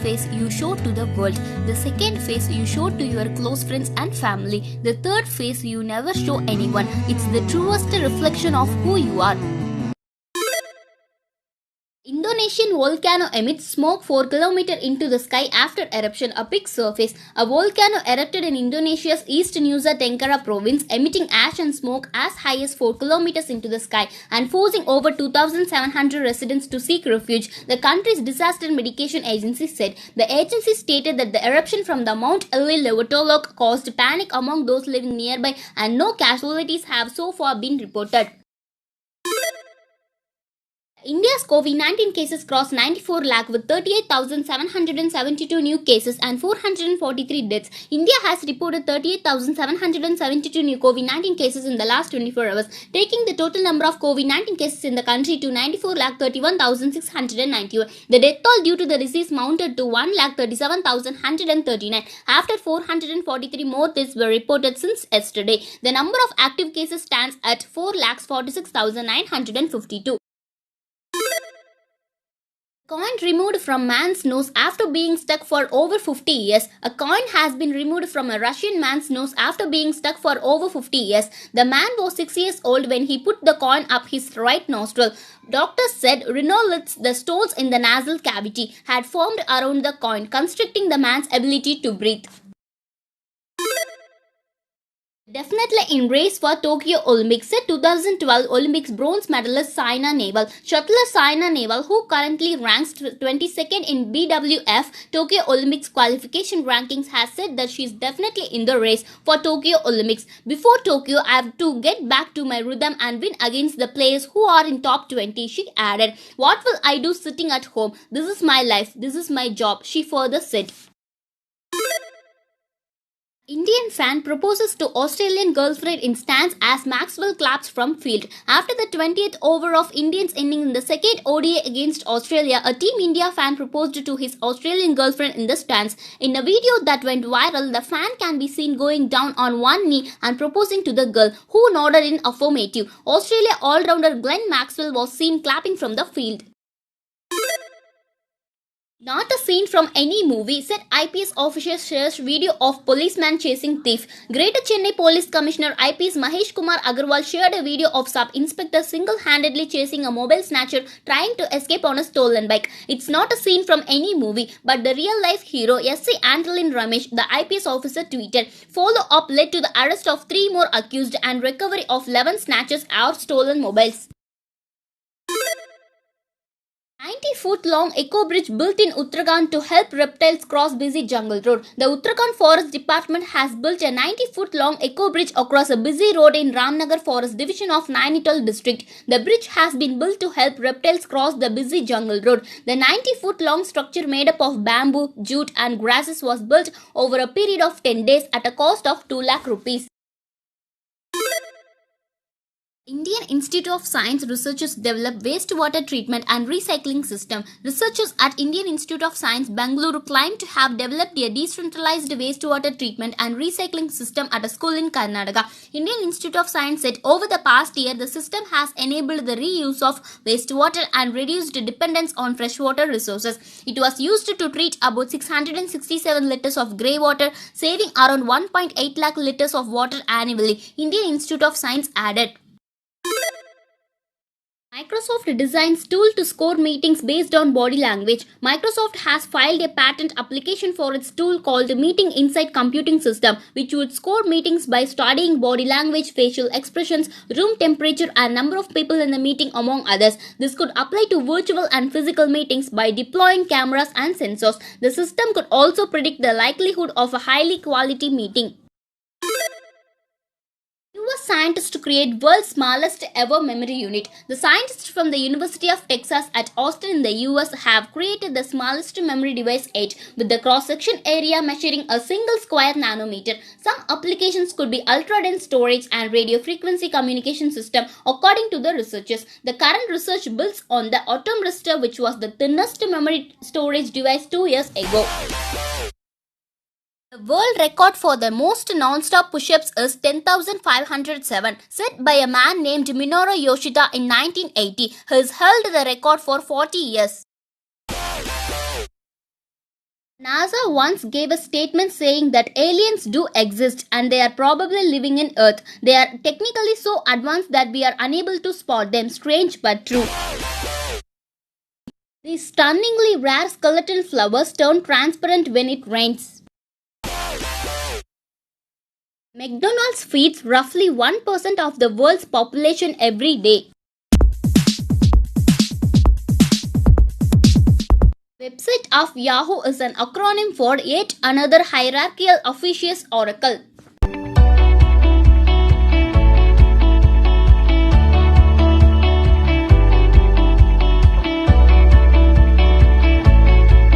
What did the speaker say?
face you show to the world. The second face you show to your close friends and family. The third face you never show anyone. It's the truest reflection of who you are. Indonesian volcano emits smoke 4 km into the sky after eruption, a big surface. A volcano erupted in Indonesia's East Nusa Tenggara province, emitting ash and smoke as high as 4 km into the sky and forcing over 2,700 residents to seek refuge, the country's disaster medication agency said. The agency stated that the eruption from the Mount Elli Lewotolok caused panic among those living nearby and no casualties have so far been reported. India's COVID-19 cases crossed 94 lakh with 38,772 new cases and 443 deaths. India has reported 38,772 new COVID-19 cases in the last 24 hours, taking the total number of COVID-19 cases in the country to 94,31,691. The death toll due to the disease mounted to 1,37,139 after 443 more deaths were reported since yesterday. The number of active cases stands at 4,46,952. Coin removed from man's nose after being stuck for over 50 years. A coin has been removed from a Russian man's nose after being stuck for over 50 years. The man was 6 years old when he put the coin up his right nostril. Doctors said rhinoliths, the stones in the nasal cavity, had formed around the coin, constricting the man's ability to breathe. Definitely in race for Tokyo Olympics, said 2012 Olympics bronze medalist Saina Nehwal. Shuttler Saina Nehwal, who currently ranks 22nd in BWF Tokyo Olympics qualification rankings, has said that she is definitely in the race for Tokyo Olympics. Before Tokyo, I have to get back to my rhythm and win against the players who are in top 20, she added. What will I do sitting at home? This is my life. This is my job, she further said. Indian fan proposes to Australian girlfriend in stands as Maxwell claps from field. After the 20th over of Indians ending in the second ODI against Australia, a Team India fan proposed to his Australian girlfriend in the stands. In a video that went viral, the fan can be seen going down on one knee and proposing to the girl, who nodded in affirmative. Australia all-rounder Glenn Maxwell was seen clapping from the field. Not a scene from any movie, said IPS official shares video of policeman chasing thief. Greater Chennai Police Commissioner IPS Mahesh Kumar Agarwal shared a video of sub-inspector single-handedly chasing a mobile snatcher trying to escape on a stolen bike. It's not a scene from any movie, but the real-life hero SC Antolin Ramesh, the IPS officer, tweeted. Follow-up led to the arrest of 3 more accused and recovery of 11 snatches or stolen mobiles. 90-foot-long eco-bridge built in Uttarakhand to help reptiles cross busy jungle road. The Uttarakhand Forest Department has built a 90-foot-long eco-bridge across a busy road in Ramnagar Forest Division of Nainital district. The bridge has been built to help reptiles cross the busy jungle road. The 90-foot-long structure made up of bamboo, jute and grasses was built over a period of 10 days at a cost of 2 lakh rupees. Indian Institute of Science researchers develop wastewater treatment and recycling system. Researchers at Indian Institute of Science, Bangalore, claim to have developed a decentralized wastewater treatment and recycling system at a school in Karnataka. Indian Institute of Science said over the past year, the system has enabled the reuse of wastewater and reduced dependence on freshwater resources. It was used to treat about 667 liters of grey water, saving around 1.8 lakh liters of water annually, Indian Institute of Science added. Microsoft designs tool to score meetings based on body language. Microsoft has filed a patent application for its tool called Meeting Insight Computing System, which would score meetings by studying body language, facial expressions, room temperature and number of people in the meeting, among others. This could apply to virtual and physical meetings by deploying cameras and sensors. The system could also predict the likelihood of a highly quality meeting. US scientists to create world's smallest ever memory unit. The scientists from the University of Texas at Austin in the US have created the smallest memory device yet, with the cross-section area measuring a single square nanometer. Some applications could be ultra-dense storage and radio frequency communication system, according to the researchers. The current research builds on the Atom Resistor, which was the thinnest memory storage device 2 years ago. The world record for the most non-stop push-ups is 10,507, set by a man named Minoru Yoshida in 1980. He has held the record for 40 years. NASA once gave a statement saying that aliens do exist and they are probably living in Earth. They are technically so advanced that we are unable to spot them. Strange but true. These stunningly rare skeletal flowers turn transparent when it rains. McDonald's feeds roughly 1% of the world's population every day. Website of Yahoo is an acronym for yet another hierarchical officious oracle.